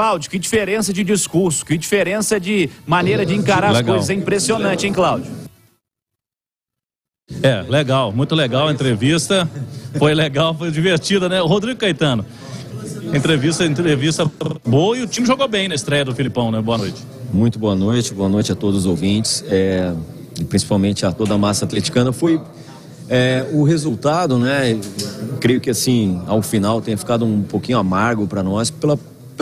Cláudio, que diferença de discurso, que diferença de maneira de encarar as coisas. É impressionante, hein, Cláudio? Legal, muito legal a entrevista. Foi legal, foi divertida, né? Rodrigo Caetano, entrevista boa, e o time jogou bem na estreia do Filipão, né? Boa noite. Muito boa noite a todos os ouvintes, e principalmente a toda a massa atleticana. Foi o resultado, né? Creio que assim, ao final tenha ficado um pouquinho amargo para nós pelo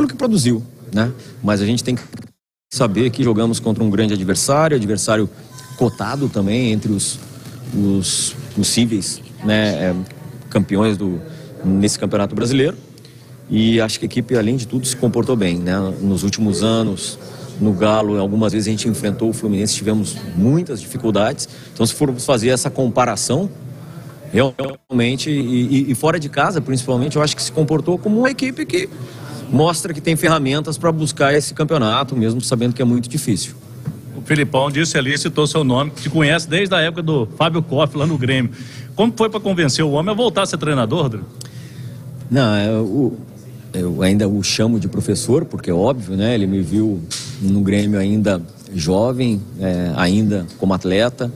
que produziu, né? Mas a gente tem que saber que jogamos contra um grande adversário cotado também entre os possíveis, né, campeões nesse Campeonato Brasileiro. E acho que a equipe, além de tudo, se comportou bem, né? Nos últimos anos, no Galo, algumas vezes a gente enfrentou o Fluminense, tivemos muitas dificuldades. Então, se formos fazer essa comparação, realmente, e fora de casa, principalmente, eu acho que se comportou como uma equipe que mostra que tem ferramentas para buscar esse campeonato, mesmo sabendo que é muito difícil. O Filipão disse ali, citou seu nome, que te conhece desde a época do Fábio Koff lá no Grêmio. Como foi para convencer o homem a voltar a ser treinador, Rodrigo? Não, eu ainda o chamo de professor, porque é óbvio, né? Ele me viu no Grêmio ainda jovem, ainda como atleta,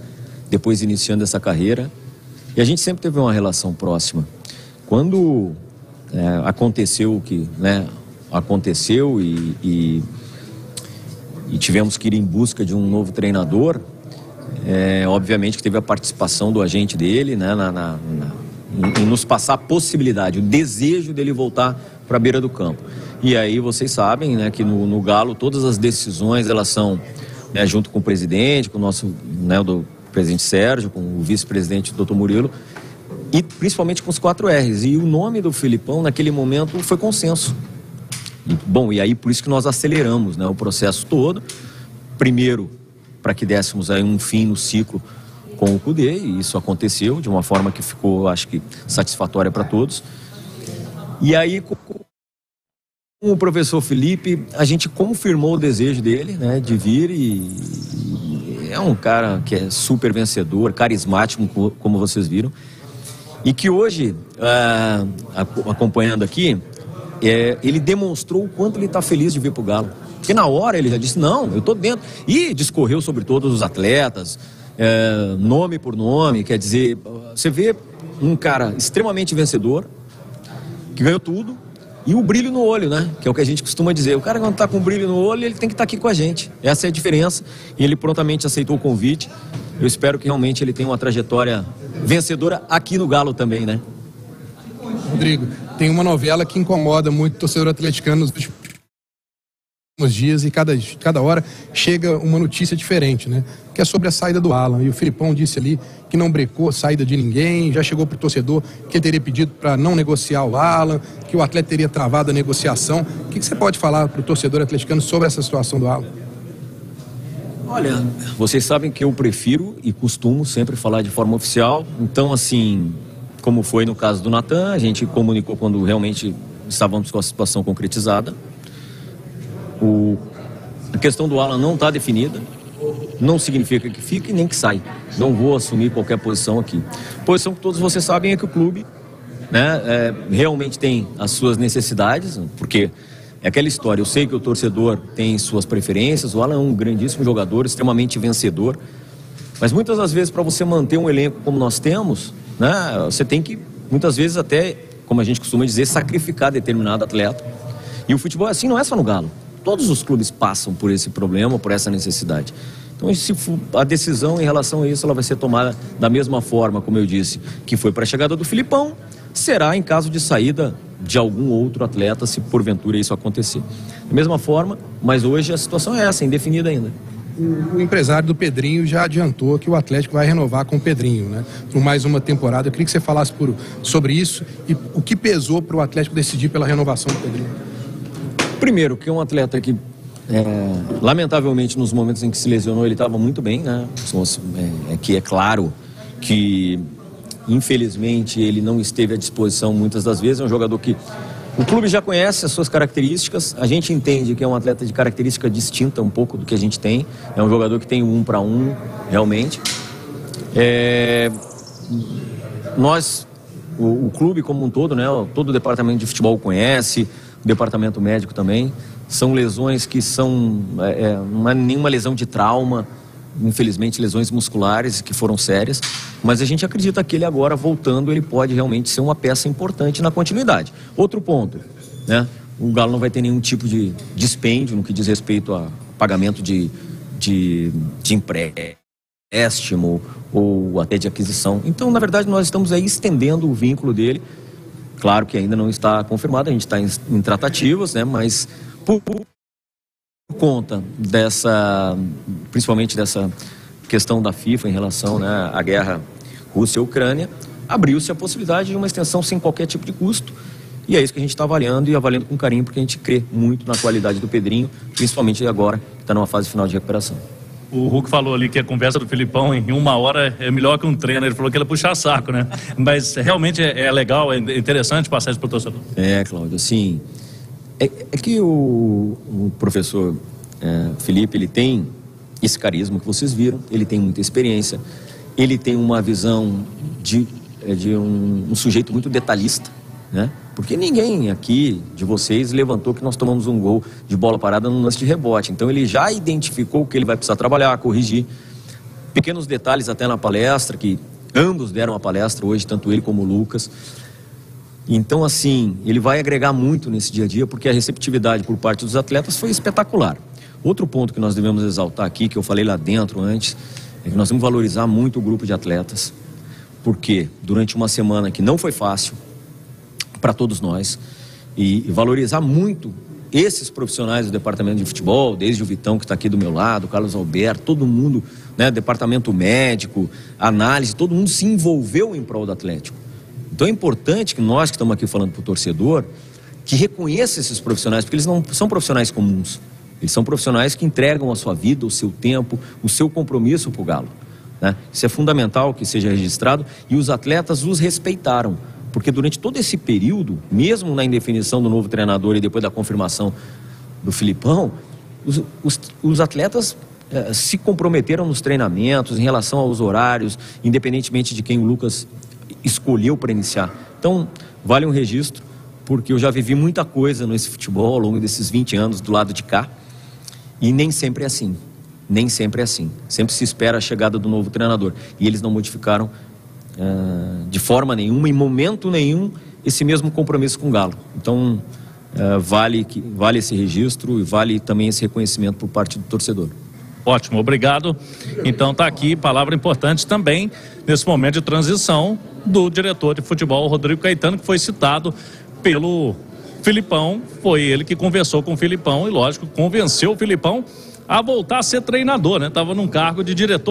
depois iniciando essa carreira. E a gente sempre teve uma relação próxima. Quando aconteceu o que, né, aconteceu e tivemos que ir em busca de um novo treinador, obviamente que teve a participação do agente dele, né, em nos passar a possibilidade, o desejo dele voltar para a beira do campo. E aí vocês sabem, né, que no Galo todas as decisões elas são, né, junto com o presidente, com o nosso, né, do presidente Sérgio, com o vice-presidente Dr. Murilo, e principalmente com os 4 R's. E o nome do Filipão naquele momento foi consenso. E aí por isso que nós aceleramos, né, o processo todo. Primeiro, para que dessemos aí um fim no ciclo com o Cudê, e isso aconteceu de uma forma que ficou, acho que, satisfatória para todos. E aí, com o professor Felipe, a gente confirmou o desejo dele, né, de vir, e é um cara que é super vencedor, carismático, como vocês viram, e que hoje, acompanhando aqui, ele demonstrou o quanto ele está feliz de vir para o Galo. Porque na hora ele já disse, não, eu estou dentro. E discorreu sobre todos os atletas, nome por nome. Quer dizer, você vê um cara extremamente vencedor, que ganhou tudo, e o brilho no olho, né? Que é o que a gente costuma dizer. O cara, quando está com brilho no olho, ele tem que estar aqui com a gente. Essa é a diferença. E ele prontamente aceitou o convite. Eu espero que realmente ele tenha uma trajetória vencedora aqui no Galo também, né? Rodrigo, tem uma novela que incomoda muito o torcedor atleticano nos últimos dias, e cada hora chega uma notícia diferente, né? Que é sobre a saída do Alan. E o Filipão disse ali que não brecou a saída de ninguém, já chegou para o torcedor que ele teria pedido para não negociar o Alan, que o atleta teria travado a negociação. O que você pode falar para o torcedor atleticano sobre essa situação do Alan? Olha, vocês sabem que eu prefiro e costumo sempre falar de forma oficial. Então, assim, como foi no caso do Natan, a gente comunicou quando realmente estávamos com a situação concretizada. A questão do Alan não está definida, não significa que fique nem que sai. Não vou assumir qualquer posição aqui. A posição que todos vocês sabem é que o clube, né, realmente tem as suas necessidades, porque é aquela história, eu sei que o torcedor tem suas preferências, o Alan é um grandíssimo jogador, extremamente vencedor, mas muitas das vezes para você manter um elenco como nós temos, né, você tem que, muitas vezes até, como a gente costuma dizer, sacrificar determinado atleta. E o futebol assim não é só no Galo. Todos os clubes passam por esse problema, por essa necessidade. Então, se a decisão em relação a isso, ela vai ser tomada da mesma forma, como eu disse, que foi para a chegada do Filipão, será em caso de saída de algum outro atleta, se porventura isso acontecer. Da mesma forma, mas hoje a situação é essa, indefinida ainda. O empresário do Pedrinho já adiantou que o Atlético vai renovar com o Pedrinho, né? Por mais uma temporada. Eu queria que você falasse sobre isso e o que pesou para o Atlético decidir pela renovação do Pedrinho. Primeiro, que é um atleta que, lamentavelmente, nos momentos em que se lesionou, ele estava muito bem, né? Que é claro que, infelizmente, ele não esteve à disposição muitas das vezes. É um jogador que o clube já conhece as suas características. A gente entende que é um atleta de característica distinta um pouco do que a gente tem. É um jogador que tem um 1 para 1, realmente. O clube como um todo, né? Todo o departamento de futebol conhece, o departamento médico também, São lesões que não é nenhuma lesão de trauma, infelizmente lesões musculares que foram sérias, mas a gente acredita que ele agora voltando, ele pode realmente ser uma peça importante na continuidade. Outro ponto, né? O Galo não vai ter nenhum tipo de dispêndio no que diz respeito a pagamento de empréstimo ou até de aquisição. Então, na verdade, nós estamos aí estendendo o vínculo dele. Claro que ainda não está confirmado, a gente está em tratativas, né? Mas por conta principalmente dessa questão da FIFA em relação, né, à guerra Rússia-Ucrânia, abriu-se a possibilidade de uma extensão sem qualquer tipo de custo. E é isso que a gente está avaliando e avaliando com carinho, porque a gente crê muito na qualidade do Pedrinho, principalmente agora, que está numa fase final de recuperação. O Hulk falou ali que a conversa do Filipão em 1 hora é melhor que um treino. Ele falou que ele ia puxar saco, né? Mas realmente é legal, é interessante passar isso para o torcedor. Cláudio, assim, é que o professor Felipe, ele tem esse carisma que vocês viram, ele tem muita experiência, ele tem uma visão de um sujeito muito detalhista, né? Porque ninguém aqui de vocês levantou que nós tomamos um gol de bola parada num lance de rebote. Então ele já identificou o que ele vai precisar trabalhar, corrigir. Pequenos detalhes até na palestra, que ambos deram a palestra hoje, tanto ele como o Lucas. Então, assim, ele vai agregar muito nesse dia a dia, porque a receptividade por parte dos atletas foi espetacular. Outro ponto que nós devemos exaltar aqui, que eu falei lá dentro antes, é que nós temos que valorizar muito o grupo de atletas, porque durante uma semana que não foi fácil para todos nós, e valorizar muito esses profissionais do departamento de futebol, desde o Vitão, que está aqui do meu lado, o Carlos Alberto, todo mundo, né, departamento médico, análise, todo mundo se envolveu em prol do Atlético. Então é importante que nós que estamos aqui falando para o torcedor, que reconheça esses profissionais, porque eles não são profissionais comuns, eles são profissionais que entregam a sua vida, o seu tempo, o seu compromisso para o Galo, né? Isso é fundamental que seja registrado, e os atletas os respeitaram. Porque durante todo esse período, mesmo na indefinição do novo treinador e depois da confirmação do Filipão, os atletas se comprometeram nos treinamentos, em relação aos horários, independentemente de quem o Lucas escolheu para iniciar. Então, vale um registro, porque eu já vivi muita coisa nesse futebol ao longo desses 20 anos do lado de cá, e nem sempre é assim. Nem sempre é assim. Sempre se espera a chegada do novo treinador. E eles não modificaram de forma nenhuma, em momento nenhum, esse mesmo compromisso com o Galo. Então vale esse registro e vale também esse reconhecimento por parte do torcedor. Ótimo, obrigado. Então tá aqui, palavra importante também nesse momento de transição do diretor de futebol, Rodrigo Caetano, que foi citado pelo Filipão. Foi ele que conversou com o Filipão e, lógico, convenceu o Filipão a voltar a ser treinador, né? Estava num cargo de diretor